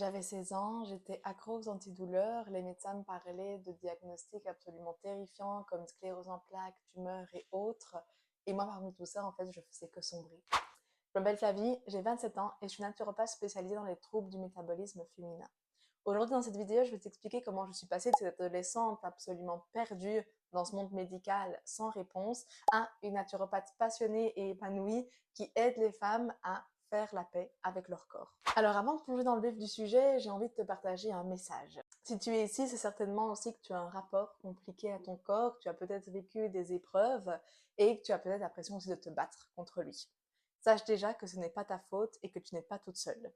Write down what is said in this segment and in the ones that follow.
J'avais 16 ans, j'étais accro aux antidouleurs. Les médecins me parlaient de diagnostics absolument terrifiants comme sclérose en plaques, tumeurs et autres. Et moi, parmi tout ça, en fait, je faisais que sombrer. Je m'appelle Flavie, j'ai 27 ans et je suis naturopathe spécialisée dans les troubles du métabolisme féminin. Aujourd'hui, dans cette vidéo, je vais t'expliquer comment je suis passée de cette adolescente absolument perdue dans ce monde médical sans réponse à une naturopathe passionnée et épanouie qui aide les femmes à faire la paix avec leur corps. Alors avant de plonger dans le vif du sujet, j'ai envie de te partager un message. Si tu es ici, c'est certainement aussi que tu as un rapport compliqué à ton corps, que tu as peut-être vécu des épreuves et que tu as peut-être l'impression aussi de te battre contre lui. Sache déjà que ce n'est pas ta faute et que tu n'es pas toute seule.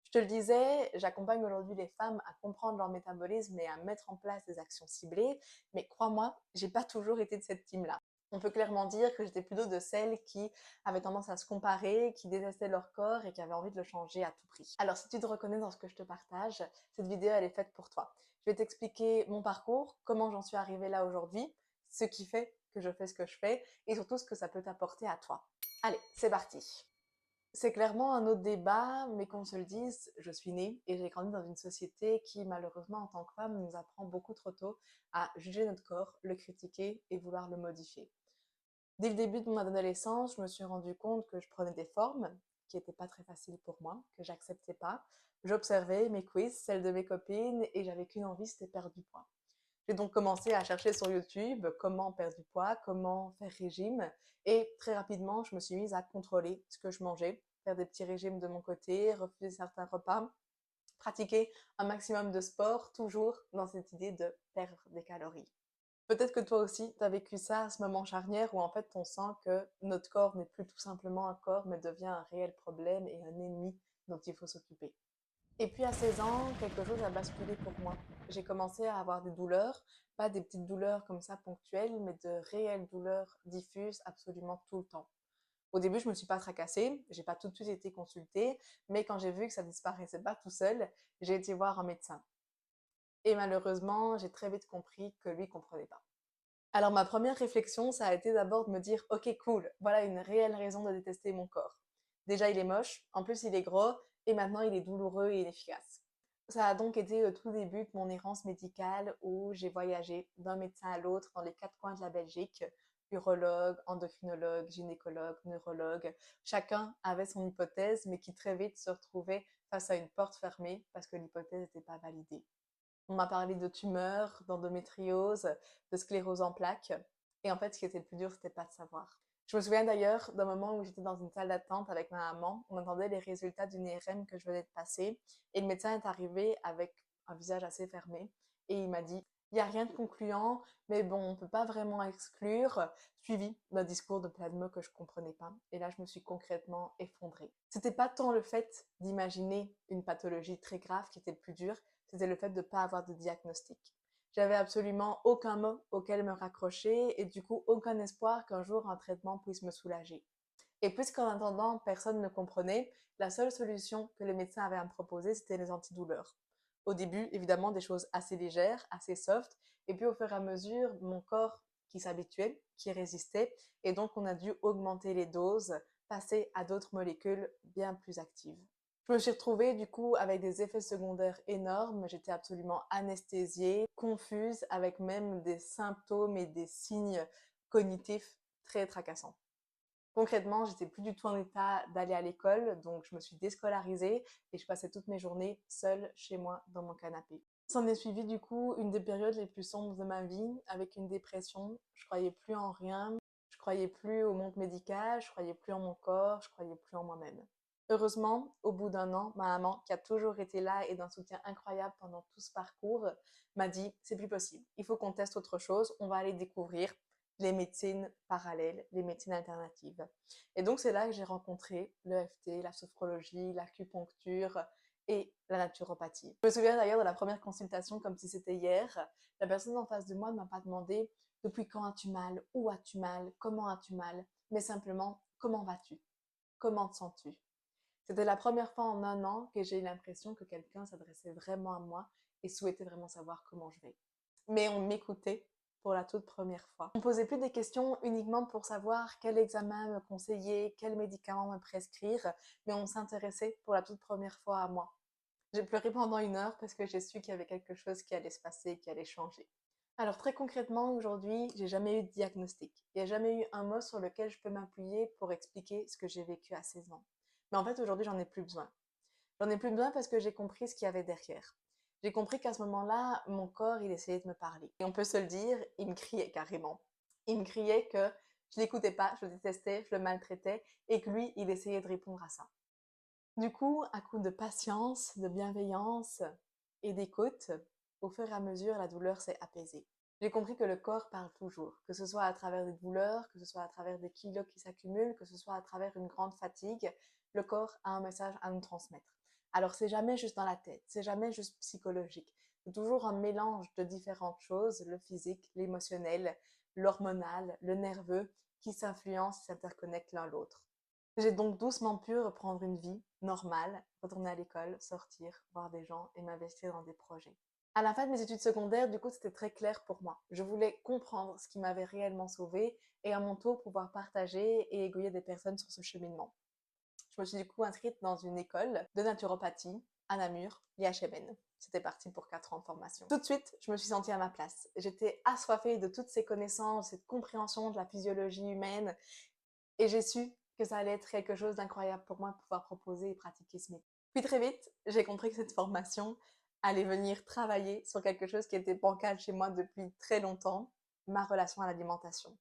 Je te le disais, j'accompagne aujourd'hui les femmes à comprendre leur métabolisme et à mettre en place des actions ciblées, mais crois-moi, j'ai pas toujours été de cette team-là. On peut clairement dire que j'étais plutôt de celles qui avaient tendance à se comparer, qui détestaient leur corps et qui avaient envie de le changer à tout prix. Alors si tu te reconnais dans ce que je te partage, cette vidéo elle est faite pour toi. Je vais t'expliquer mon parcours, comment j'en suis arrivée là aujourd'hui, ce qui fait que je fais ce que je fais et surtout ce que ça peut t'apporter à toi. Allez, c'est parti. C'est clairement un autre débat, mais qu'on se le dise, je suis née et j'ai grandi dans une société qui, malheureusement, en tant que femme, nous apprend beaucoup trop tôt à juger notre corps, le critiquer et vouloir le modifier. Dès le début de mon adolescence, je me suis rendu compte que je prenais des formes qui n'étaient pas très faciles pour moi, que j'acceptais pas. J'observais mes quiz, celles de mes copines, et j'avais qu'une envie, c'était perdre du poids. J'ai donc commencé à chercher sur YouTube comment perdre du poids, comment faire régime. Et très rapidement, je me suis mise à contrôler ce que je mangeais, faire des petits régimes de mon côté, refuser certains repas, pratiquer un maximum de sport, toujours dans cette idée de perdre des calories. Peut-être que toi aussi, tu as vécu ça à ce moment charnière où en fait on sent que notre corps n'est plus tout simplement un corps, mais devient un réel problème et un ennemi dont il faut s'occuper. Et puis à 16 ans, quelque chose a basculé pour moi. J'ai commencé à avoir des douleurs, pas des petites douleurs comme ça ponctuelles, mais de réelles douleurs diffuses absolument tout le temps. Au début, je me suis pas tracassée, j'ai pas tout de suite été consultée, mais quand j'ai vu que ça disparaissait pas tout seul, j'ai été voir un médecin. Et malheureusement, j'ai très vite compris que lui comprenait pas. Alors ma première réflexion, ça a été d'abord de me dire, ok cool, voilà une réelle raison de détester mon corps. Déjà il est moche, en plus il est gros, et maintenant il est douloureux et inefficace. Ça a donc été le tout début de mon errance médicale où j'ai voyagé d'un médecin à l'autre dans les quatre coins de la Belgique, urologue, endocrinologue, gynécologue, neurologue. Chacun avait son hypothèse, mais qui très vite se retrouvait face à une porte fermée parce que l'hypothèse n'était pas validée. On m'a parlé de tumeurs, d'endométriose, de sclérose en plaques. Et en fait, ce qui était le plus dur, c'était pas de savoir. Je me souviens d'ailleurs d'un moment où j'étais dans une salle d'attente avec ma maman. On attendait les résultats d'une IRM que je venais de passer. Et le médecin est arrivé avec un visage assez fermé. Et il m'a dit, il n'y a rien de concluant, mais bon, on ne peut pas vraiment exclure, suivi d'un discours de plein de mots que je comprenais pas. Et là, je me suis concrètement effondrée. C'était pas tant le fait d'imaginer une pathologie très grave qui était le plus dur, c'était le fait de ne pas avoir de diagnostic. J'avais absolument aucun mot auquel me raccrocher et du coup aucun espoir qu'un jour un traitement puisse me soulager. Et puisqu'en attendant personne ne comprenait, la seule solution que les médecins avaient à me proposer, c'était les antidouleurs. Au début, évidemment, des choses assez légères, assez soft, et puis au fur et à mesure, mon corps qui s'habituait, qui résistait, et donc on a dû augmenter les doses, passer à d'autres molécules bien plus actives. Je me suis retrouvée du coup avec des effets secondaires énormes, j'étais absolument anesthésiée, confuse, avec même des symptômes et des signes cognitifs très tracassants. Concrètement, j'étais plus du tout en état d'aller à l'école, donc je me suis déscolarisée et je passais toutes mes journées seule chez moi dans mon canapé. S'en est suivi du coup une des périodes les plus sombres de ma vie, avec une dépression. Je croyais plus en rien, je croyais plus au monde médical, je croyais plus en mon corps, je croyais plus en moi-même. Heureusement, au bout d'un an, ma maman, qui a toujours été là et d'un soutien incroyable pendant tout ce parcours, m'a dit c'est plus possible, il faut qu'on teste autre chose, on va aller découvrir les médecines parallèles, les médecines alternatives. Et donc c'est là que j'ai rencontré l'EFT, la sophrologie, l'acupuncture et la naturopathie. Je me souviens d'ailleurs de la première consultation comme si c'était hier. La personne en face de moi ne m'a pas demandé depuis quand as-tu mal, où as-tu mal, comment as-tu mal, mais simplement comment vas-tu, comment te sens-tu. C'était la première fois en un an que j'ai eu l'impression que quelqu'un s'adressait vraiment à moi et souhaitait vraiment savoir comment je vais. Mais on m'écoutait pour la toute première fois. On ne posait plus des questions uniquement pour savoir quel examen me conseiller, quel médicament me prescrire, mais on s'intéressait pour la toute première fois à moi. J'ai pleuré pendant 1 heure parce que j'ai su qu'il y avait quelque chose qui allait se passer, qui allait changer. Alors très concrètement, aujourd'hui, j'ai jamais eu de diagnostic. Il n'y a jamais eu un mot sur lequel je peux m'appuyer pour expliquer ce que j'ai vécu à 16 ans. Mais en fait, aujourd'hui, j'en ai plus besoin. J'en ai plus besoin parce que j'ai compris ce qu'il y avait derrière. J'ai compris qu'à ce moment-là, mon corps, il essayait de me parler. Et on peut se le dire, il me criait carrément. Il me criait que je l'écoutais pas, je le détestais, je le maltraitais et que lui, il essayait de répondre à ça. Du coup, à coup de patience, de bienveillance et d'écoute, au fur et à mesure, la douleur s'est apaisée. J'ai compris que le corps parle toujours, que ce soit à travers des douleurs, que ce soit à travers des kilos qui s'accumulent, que ce soit à travers une grande fatigue, le corps a un message à nous transmettre. Alors c'est jamais juste dans la tête, c'est jamais juste psychologique, c'est toujours un mélange de différentes choses, le physique, l'émotionnel, l'hormonal, le nerveux, qui s'influencent et s'interconnectent l'un l'autre. J'ai donc doucement pu reprendre une vie normale, retourner à l'école, sortir, voir des gens et m'investir dans des projets. À la fin de mes études secondaires, du coup, c'était très clair pour moi. Je voulais comprendre ce qui m'avait réellement sauvée et à mon tour pouvoir partager et aiguiller des personnes sur ce cheminement. Je me suis du coup inscrite dans une école de naturopathie à Namur, l'IHMN. C'était parti pour 4 ans de formation. Tout de suite, je me suis sentie à ma place. J'étais assoiffée de toutes ces connaissances, cette compréhension de la physiologie humaine et j'ai su que ça allait être quelque chose d'incroyable pour moi de pouvoir proposer et pratiquer ce métier. Puis très vite, j'ai compris que cette formation allait venir travailler sur quelque chose qui était bancal chez moi depuis très longtemps, ma relation à l'alimentation.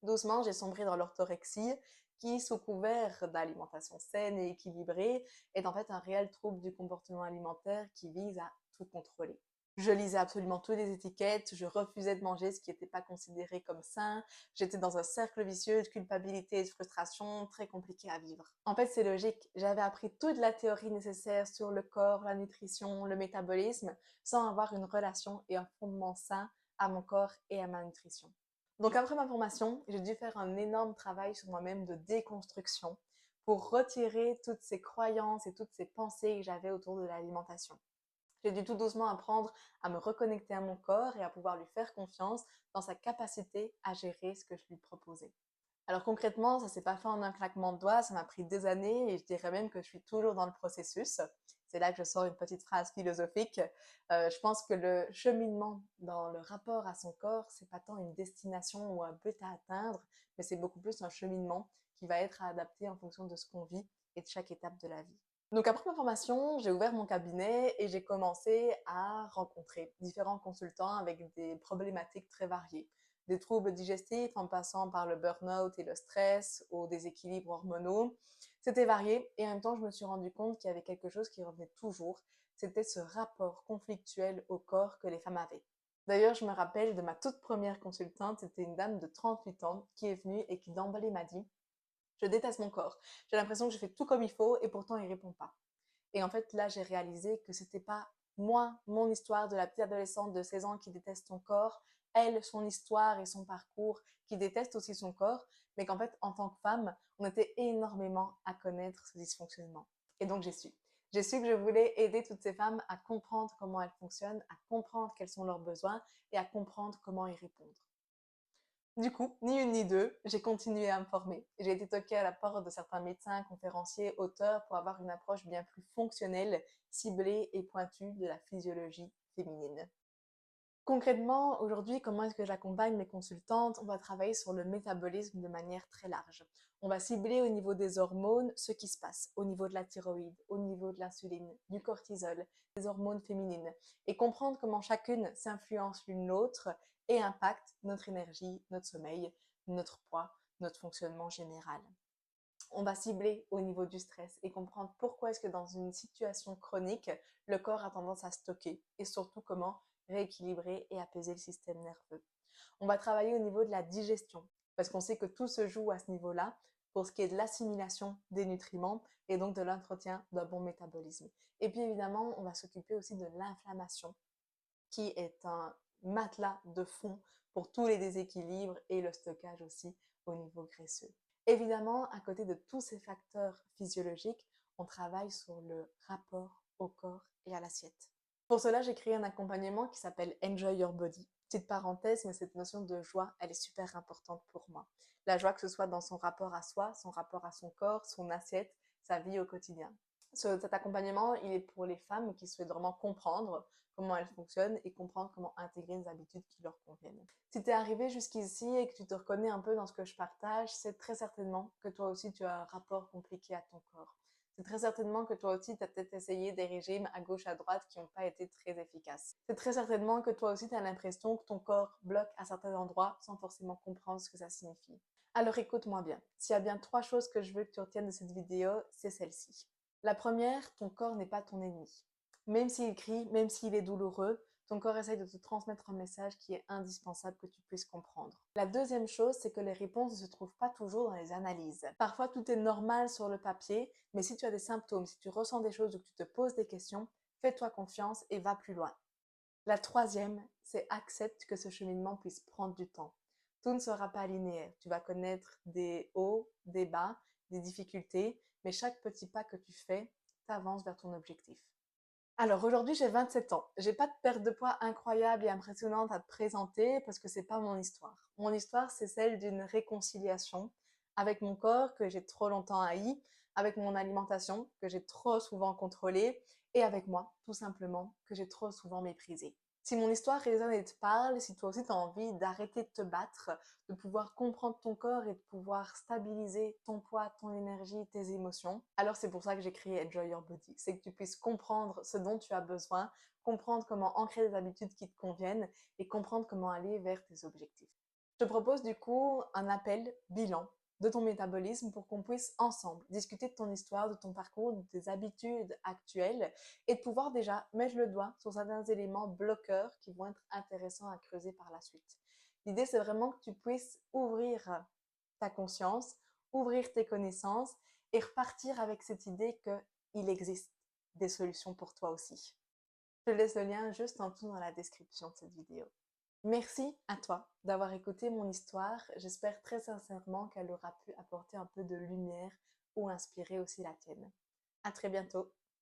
Doucement, j'ai sombré dans l'orthorexie qui, sous couvert d'alimentation saine et équilibrée, est en fait un réel trouble du comportement alimentaire qui vise à tout contrôler. Je lisais absolument toutes les étiquettes, je refusais de manger ce qui n'était pas considéré comme sain, j'étais dans un cercle vicieux de culpabilité et de frustration très compliqué à vivre. En fait, c'est logique, j'avais appris toute la théorie nécessaire sur le corps, la nutrition, le métabolisme, sans avoir une relation et un fondement sain à mon corps et à ma nutrition. Donc après ma formation, j'ai dû faire un énorme travail sur moi-même de déconstruction pour retirer toutes ces croyances et toutes ces pensées que j'avais autour de l'alimentation. J'ai dû tout doucement apprendre à me reconnecter à mon corps et à pouvoir lui faire confiance dans sa capacité à gérer ce que je lui proposais. Alors concrètement, ça s'est pas fait en un claquement de doigts, ça m'a pris des années et je dirais même que je suis toujours dans le processus. C'est là que je sors une petite phrase philosophique. Je pense que le cheminement dans le rapport à son corps, c'est pas tant une destination ou un but à atteindre, mais c'est beaucoup plus un cheminement qui va être adapté en fonction de ce qu'on vit et de chaque étape de la vie. Donc après ma formation, j'ai ouvert mon cabinet et j'ai commencé à rencontrer différents consultants avec des problématiques très variées. Des troubles digestifs en passant par le burn-out et le stress, aux déséquilibres hormonaux. C'était varié et en même temps, je me suis rendu compte qu'il y avait quelque chose qui revenait toujours. C'était ce rapport conflictuel au corps que les femmes avaient. D'ailleurs, je me rappelle de ma toute première consultante, c'était une dame de 38 ans qui est venue et qui d'emblée m'a dit: je déteste mon corps. J'ai l'impression que je fais tout comme il faut et pourtant il répond pas. Et en fait, là, j'ai réalisé que c'était pas moi, mon histoire de la petite adolescente de 16 ans qui déteste son corps, elle, son histoire et son parcours qui déteste aussi son corps, mais qu'en fait, en tant que femme, on était énormément à connaître ce dysfonctionnement. Et donc, j'ai su. J'ai su que je voulais aider toutes ces femmes à comprendre comment elles fonctionnent, à comprendre quels sont leurs besoins et à comprendre comment y répondre. Du coup, ni une ni deux, j'ai continué à me former. J'ai été toquée à la porte de certains médecins, conférenciers, auteurs pour avoir une approche bien plus fonctionnelle, ciblée et pointue de la physiologie féminine. Concrètement, aujourd'hui, comment est-ce que j'accompagne mes consultantes? On va travailler sur le métabolisme de manière très large. On va cibler au niveau des hormones ce qui se passe, au niveau de la thyroïde, au niveau de l'insuline, du cortisol, des hormones féminines, et comprendre comment chacune s'influence l'une l'autre et impacte notre énergie, notre sommeil, notre poids, notre fonctionnement général. On va cibler au niveau du stress et comprendre pourquoi est-ce que dans une situation chronique, le corps a tendance à stocker et surtout comment rééquilibrer et apaiser le système nerveux. On va travailler au niveau de la digestion parce qu'on sait que tout se joue à ce niveau-là pour ce qui est de l'assimilation des nutriments et donc de l'entretien d'un bon métabolisme. Et puis évidemment, on va s'occuper aussi de l'inflammation qui est un matelas de fond pour tous les déséquilibres et le stockage aussi au niveau graisseux. Évidemment, à côté de tous ces facteurs physiologiques, on travaille sur le rapport au corps et à l'assiette. Pour cela, j'ai créé un accompagnement qui s'appelle Enjoy Your Body. Petite parenthèse, mais cette notion de joie, elle est super importante pour moi. La joie, que ce soit dans son rapport à soi, son rapport à son corps, son assiette, sa vie au quotidien. Cet accompagnement, il est pour les femmes qui souhaitent vraiment comprendre comment elles fonctionnent et comprendre comment intégrer des habitudes qui leur conviennent. Si tu es arrivé jusqu'ici et que tu te reconnais un peu dans ce que je partage, c'est très certainement que toi aussi tu as un rapport compliqué à ton corps. C'est très certainement que toi aussi tu as peut-être essayé des régimes à gauche, à droite qui n'ont pas été très efficaces. C'est très certainement que toi aussi tu as l'impression que ton corps bloque à certains endroits sans forcément comprendre ce que ça signifie. Alors écoute-moi bien. S'il y a bien 3 choses que je veux que tu retiennes de cette vidéo, c'est celle-ci. La première, ton corps n'est pas ton ennemi. Même s'il crie, même s'il est douloureux, ton corps essaye de te transmettre un message qui est indispensable que tu puisses comprendre. La deuxième chose, c'est que les réponses ne se trouvent pas toujours dans les analyses. Parfois, tout est normal sur le papier, mais si tu as des symptômes, si tu ressens des choses ou que tu te poses des questions, fais-toi confiance et va plus loin. La troisième, c'est accepte que ce cheminement puisse prendre du temps. Tout ne sera pas linéaire. Tu vas connaître des hauts, des bas, des difficultés, mais chaque petit pas que tu fais t'avance vers ton objectif. Alors aujourd'hui, j'ai 27 ans. J'ai pas de perte de poids incroyable et impressionnante à te présenter parce que c'est pas mon histoire. Mon histoire, c'est celle d'une réconciliation avec mon corps que j'ai trop longtemps haï, avec mon alimentation que j'ai trop souvent contrôlée et avec moi, tout simplement, que j'ai trop souvent méprisée. Si mon histoire résonne et te parle, si toi aussi tu as envie d'arrêter de te battre, de pouvoir comprendre ton corps et de pouvoir stabiliser ton poids, ton énergie, tes émotions, alors c'est pour ça que j'ai créé Enjoy Your Body. C'est que tu puisses comprendre ce dont tu as besoin, comprendre comment ancrer des habitudes qui te conviennent et comprendre comment aller vers tes objectifs. Je te propose du coup un appel bilan de ton métabolisme pour qu'on puisse ensemble discuter de ton histoire, de ton parcours, de tes habitudes actuelles et de pouvoir déjà mettre le doigt sur certains éléments bloqueurs qui vont être intéressants à creuser par la suite. L'idée, c'est vraiment que tu puisses ouvrir ta conscience, ouvrir tes connaissances et repartir avec cette idée qu'il existe des solutions pour toi aussi. Je te laisse le lien juste en dessous dans la description de cette vidéo. Merci à toi d'avoir écouté mon histoire. J'espère très sincèrement qu'elle aura pu apporter un peu de lumière ou inspirer aussi la tienne. À très bientôt.